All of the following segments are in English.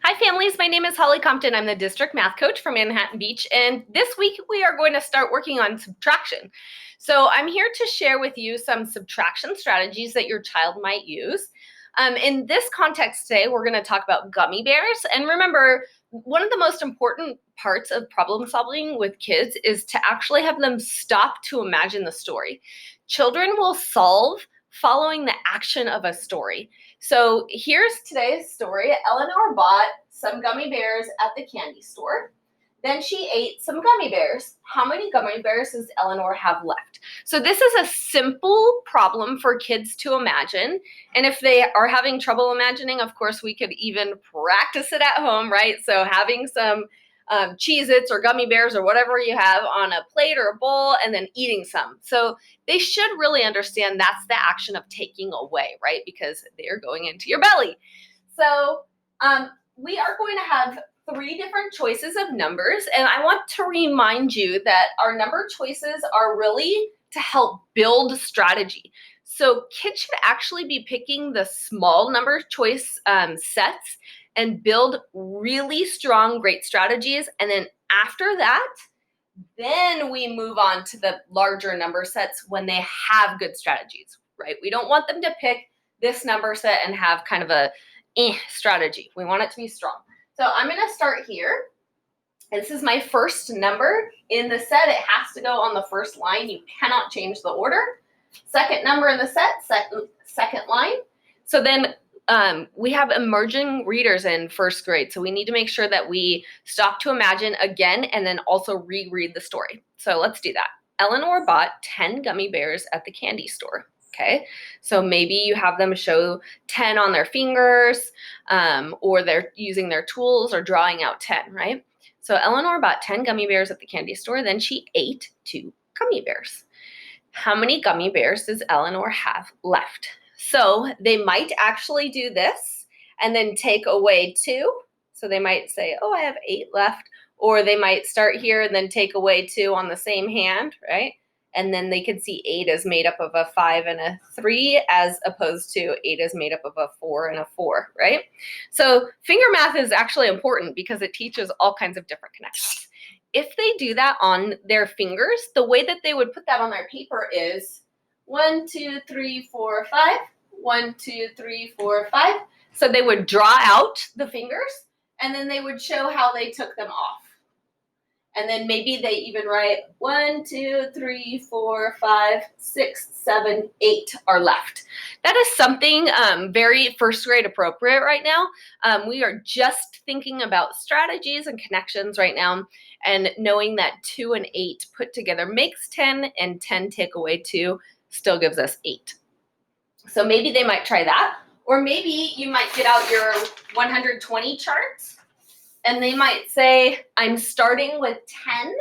Hi families, my name is Holly Compton. I'm the district math coach from Manhattan Beach, and this week we are going to start working on subtraction. So I'm here to share with you some subtraction strategies that your child might use. In this context today, we're going to talk about gummy bears. And remember, one of the most important parts of problem solving with kids is to actually have them stop to imagine the story. Children will solve following the action of a story. So here's today's story. Eleanor bought some gummy bears at the candy store. Then she ate some gummy bears. How many gummy bears does Eleanor have left? So this is a simple problem for kids to imagine. And if they are having trouble imagining, of course, we could even practice it at home, right? So having some Cheez-Its or gummy bears or whatever you have on a plate or a bowl and then eating some. So they should really understand that's the action of taking away, right? Because they're going into your belly. So we are going to have 3 different choices of numbers, and I want to remind you that our number choices are really to help build strategy. So kids should actually be picking the small number choice sets and build really strong, great strategies. And then after that, then we move on to the larger number sets when they have good strategies, right? We don't want them to pick this number set and have kind of a strategy. We want it to be strong. So I'm going to start here. This is my first number in the set. It has to go on the first line. You cannot change the order. Second number in the set, second line. So then we have emerging readers in first grade. So we need to make sure that we stop to imagine again and then also reread the story. So let's do that. Eleanor bought 10 gummy bears at the candy store. Okay, so maybe you have them show 10 on their fingers, or they're using their tools or drawing out 10, right? So Eleanor bought 10 gummy bears at the candy store, then she ate 2 gummy bears. How many gummy bears does Eleanor have left? So they might actually do this and then take away 2. So they might say, oh, I have 8 left, or they might start here and then take away 2 on the same hand, right? And then they could see 8 is made up of a 5 and a 3, as opposed to 8 is made up of a 4 and a 4, right? So finger math is actually important because it teaches all kinds of different connections. If they do that on their fingers, the way that they would put that on their paper is 1, 2, 3, 4, 5, 1, 2, 3, 4, 5. So they would draw out the fingers, and then they would show how they took them off. And then maybe they even write 1, 2, 3, 4, 5, 6, 7, 8 are left. That is something very first grade appropriate right now. We are just thinking about strategies and connections right now, and knowing that 2 and 8 put together makes 10, and 10 take away 2 still gives us 8. So maybe they might try that, or maybe you might get out your 120 charts. And they might say, I'm starting with 10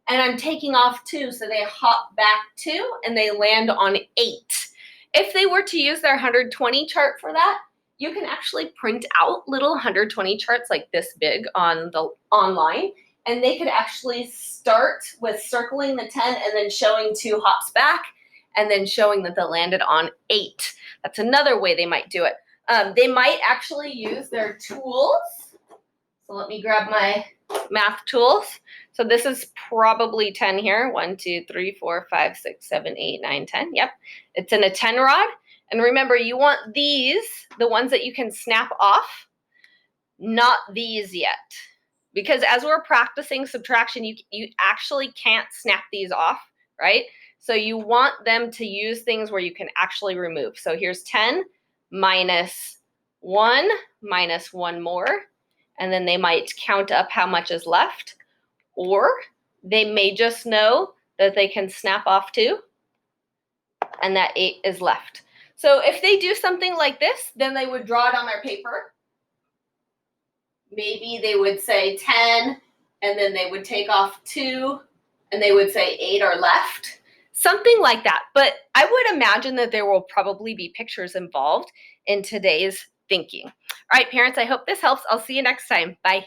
and I'm taking off 2. So they hop back 2 and they land on 8. If they were to use their 120 chart for that, you can actually print out little 120 charts like this big on the online. And they could actually start with circling the 10 and then showing 2 hops back and then showing that they landed on 8. That's another way they might do it. They might actually use their tools. So let me grab my math tools. So this is probably 10 here. 1, 2, 3, 4, 5, 6, 7, 8, 9, 10. Yep. It's in a 10 rod. And remember, you want these, the ones that you can snap off, not these yet. Because as we're practicing subtraction, you actually can't snap these off, right? So you want them to use things where you can actually remove. So here's 10 minus 1 minus 1 more. And then they might count up how much is left, or they may just know that they can snap off 2 and that 8 is left. So if they do something like this, then they would draw it on their paper. Maybe they would say 10 and then they would take off 2 and they would say 8 are left. Something like that. But I would imagine that there will probably be pictures involved in today's thinking. All right, parents, I hope this helps. I'll see you next time. Bye.